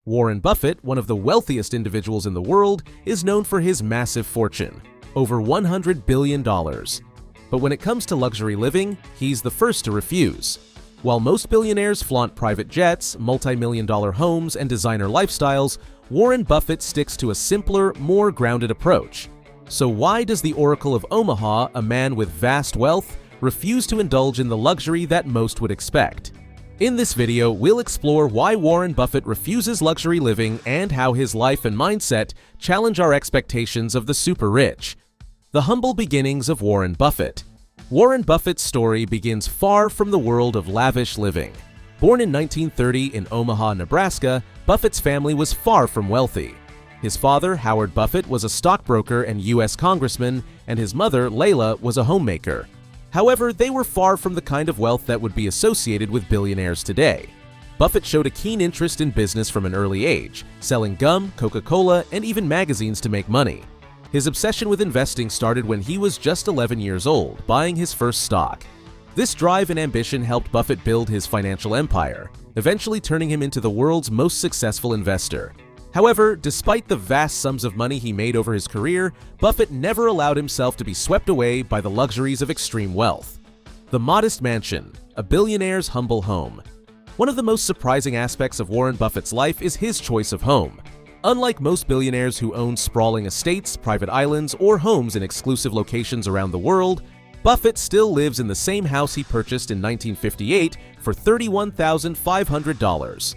Warren Buffett, one of the wealthiest individuals in the world, is known for his massive fortune, over $100 billion. But when it comes to luxury living, he's the first to refuse. While most billionaires flaunt private jets, multi-million-dollar homes, and designer lifestyles, Warren Buffett sticks to a simpler, more grounded approach. So why does the Oracle of Omaha, a man with vast wealth, refuse to indulge in the luxury that most would expect? In this video, we'll explore why Warren Buffett refuses luxury living and how his life and mindset challenge our expectations of the super rich. The humble beginnings of Warren Buffett. Warren Buffett's story begins far from the world of lavish living. Born in 1930 in Omaha, Nebraska, Buffett's family was far from wealthy. His father, Howard Buffett, was a stockbroker and U.S. congressman, and his mother, Layla, was a homemaker. However, they were far from the kind of wealth that would be associated with billionaires today. Buffett showed a keen interest in business from an early age, selling gum, Coca-Cola, and even magazines to make money. His obsession with investing started when he was just 11 years old, buying his first stock. This drive and ambition helped Buffett build his financial empire, eventually turning him into the world's most successful investor. However, despite the vast sums of money he made over his career, Buffett never allowed himself to be swept away by the luxuries of extreme wealth. The modest mansion, a billionaire's humble home. One of the most surprising aspects of Warren Buffett's life is his choice of home. Unlike most billionaires who own sprawling estates, private islands, or homes in exclusive locations around the world, Buffett still lives in the same house he purchased in 1958 for $31,500.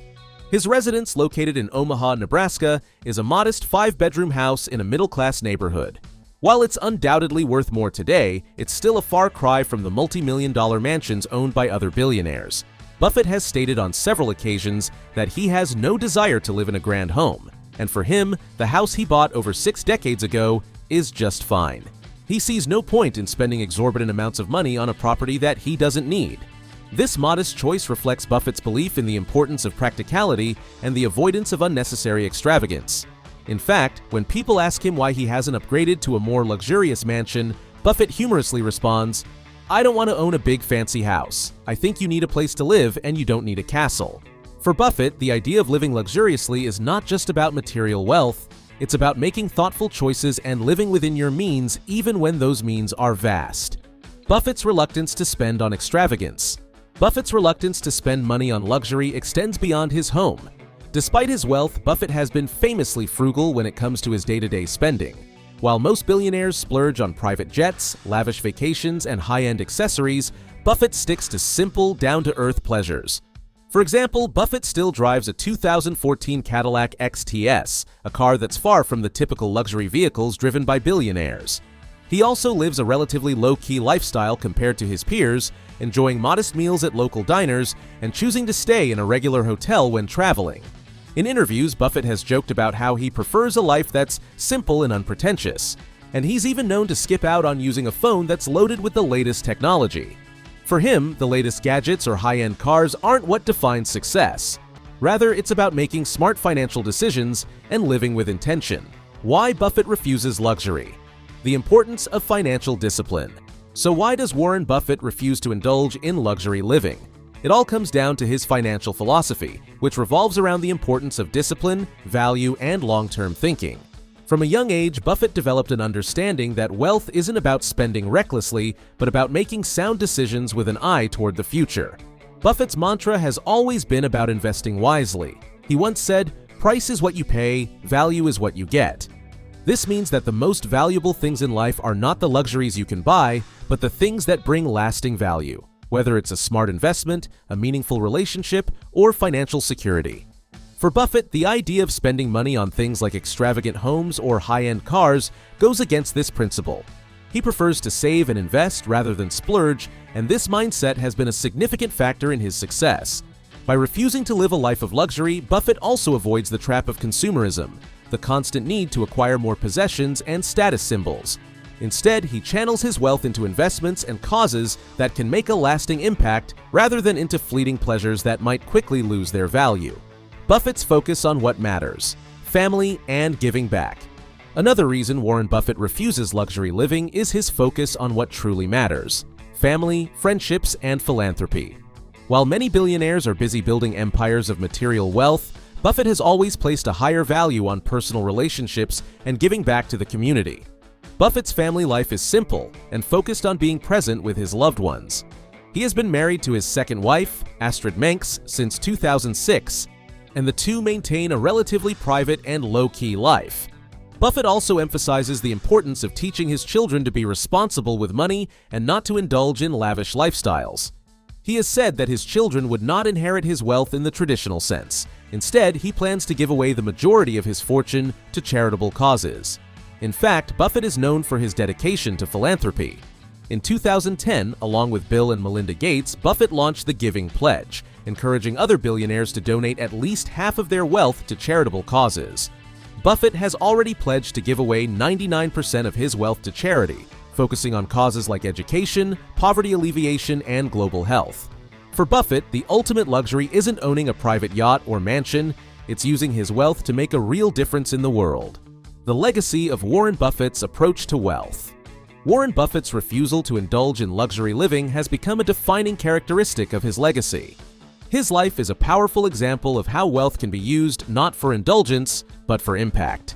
His residence, located in Omaha, Nebraska, is a modest 5-bedroom house in a middle-class neighborhood. While it's undoubtedly worth more today, it's still a far cry from the multi-million-dollar mansions owned by other billionaires. Buffett has stated on several occasions that he has no desire to live in a grand home, and for him, the house he bought over 6 decades ago is just fine. He sees no point in spending exorbitant amounts of money on a property that he doesn't need. This modest choice reflects Buffett's belief in the importance of practicality and the avoidance of unnecessary extravagance. In fact, when people ask him why he hasn't upgraded to a more luxurious mansion, Buffett humorously responds, "I don't want to own a big fancy house. I think you need a place to live and you don't need a castle." For Buffett, the idea of living luxuriously is not just about material wealth, it's about making thoughtful choices and living within your means even when those means are vast. Buffett's reluctance to spend on extravagance. Buffett's reluctance to spend money on luxury extends beyond his home. Despite his wealth, Buffett has been famously frugal when it comes to his day-to-day spending. While most billionaires splurge on private jets, lavish vacations, and high-end accessories, Buffett sticks to simple, down-to-earth pleasures. For example, Buffett still drives a 2014 Cadillac XTS, a car that's far from the typical luxury vehicles driven by billionaires. He also lives a relatively low-key lifestyle compared to his peers, enjoying modest meals at local diners and choosing to stay in a regular hotel when traveling. In interviews, Buffett has joked about how he prefers a life that's simple and unpretentious, and he's even known to skip out on using a phone that's loaded with the latest technology. For him, the latest gadgets or high-end cars aren't what defines success. Rather, it's about making smart financial decisions and living with intention. Why Buffett refuses luxury. The importance of financial discipline. So why does Warren Buffett refuse to indulge in luxury living? It all comes down to his financial philosophy, which revolves around the importance of discipline, value, and long-term thinking. From a young age, Buffett developed an understanding that wealth isn't about spending recklessly, but about making sound decisions with an eye toward the future. Buffett's mantra has always been about investing wisely. He once said, "Price is what you pay, value is what you get." This means that the most valuable things in life are not the luxuries you can buy, but the things that bring lasting value, whether it's a smart investment, a meaningful relationship, or financial security. For Buffett, the idea of spending money on things like extravagant homes or high-end cars goes against this principle. He prefers to save and invest rather than splurge, and this mindset has been a significant factor in his success. By refusing to live a life of luxury, Buffett also avoids the trap of consumerism, the constant need to acquire more possessions and status symbols. Instead, he channels his wealth into investments and causes that can make a lasting impact rather than into fleeting pleasures that might quickly lose their value. Buffett's focus on what matters, family and giving back. Another reason Warren Buffett refuses luxury living is his focus on what truly matters, family, friendships, and philanthropy. While many billionaires are busy building empires of material wealth, Buffett has always placed a higher value on personal relationships and giving back to the community. Buffett's family life is simple and focused on being present with his loved ones. He has been married to his second wife, Astrid Menks, since 2006, and the two maintain a relatively private and low-key life. Buffett also emphasizes the importance of teaching his children to be responsible with money and not to indulge in lavish lifestyles. He has said that his children would not inherit his wealth in the traditional sense. Instead, he plans to give away the majority of his fortune to charitable causes. In fact, Buffett is known for his dedication to philanthropy. In 2010, along with Bill and Melinda Gates, Buffett launched the Giving Pledge, encouraging other billionaires to donate at least half of their wealth to charitable causes. Buffett has already pledged to give away 99% of his wealth to charity, focusing on causes like education, poverty alleviation, and global health. For Buffett, the ultimate luxury isn't owning a private yacht or mansion, it's using his wealth to make a real difference in the world. The legacy of Warren Buffett's approach to wealth. Warren Buffett's refusal to indulge in luxury living has become a defining characteristic of his legacy. His life is a powerful example of how wealth can be used not for indulgence, but for impact.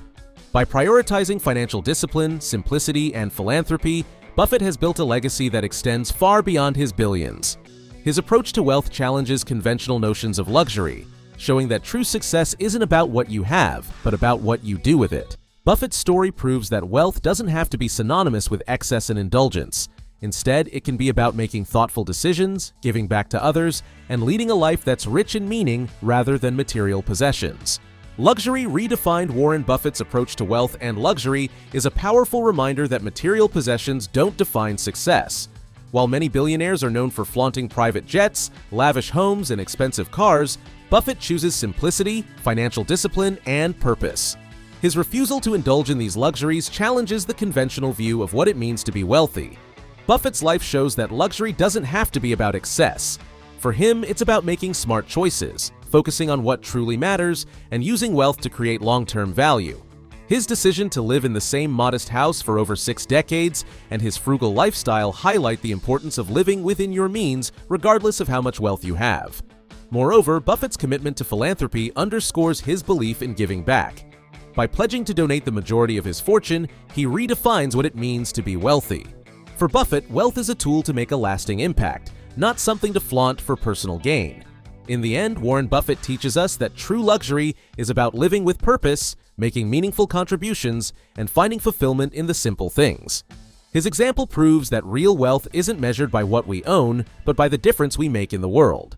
By prioritizing financial discipline, simplicity, and philanthropy, Buffett has built a legacy that extends far beyond his billions. His approach to wealth challenges conventional notions of luxury, showing that true success isn't about what you have, but about what you do with it. Buffett's story proves that wealth doesn't have to be synonymous with excess and indulgence. Instead, it can be about making thoughtful decisions, giving back to others, and leading a life that's rich in meaning rather than material possessions. Luxury Redefined. Warren Buffett's approach to wealth and luxury is a powerful reminder that material possessions don't define success. While many billionaires are known for flaunting private jets, lavish homes, and expensive cars, Buffett chooses simplicity, financial discipline, and purpose. His refusal to indulge in these luxuries challenges the conventional view of what it means to be wealthy. Buffett's life shows that luxury doesn't have to be about excess. For him, it's about making smart choices, focusing on what truly matters, and using wealth to create long-term value. His decision to live in the same modest house for over 6 decades and his frugal lifestyle highlight the importance of living within your means regardless of how much wealth you have. Moreover, Buffett's commitment to philanthropy underscores his belief in giving back. By pledging to donate the majority of his fortune, he redefines what it means to be wealthy. For Buffett, wealth is a tool to make a lasting impact, not something to flaunt for personal gain. In the end, Warren Buffett teaches us that true luxury is about living with purpose, making meaningful contributions, and finding fulfillment in the simple things. His example proves that real wealth isn't measured by what we own, but by the difference we make in the world.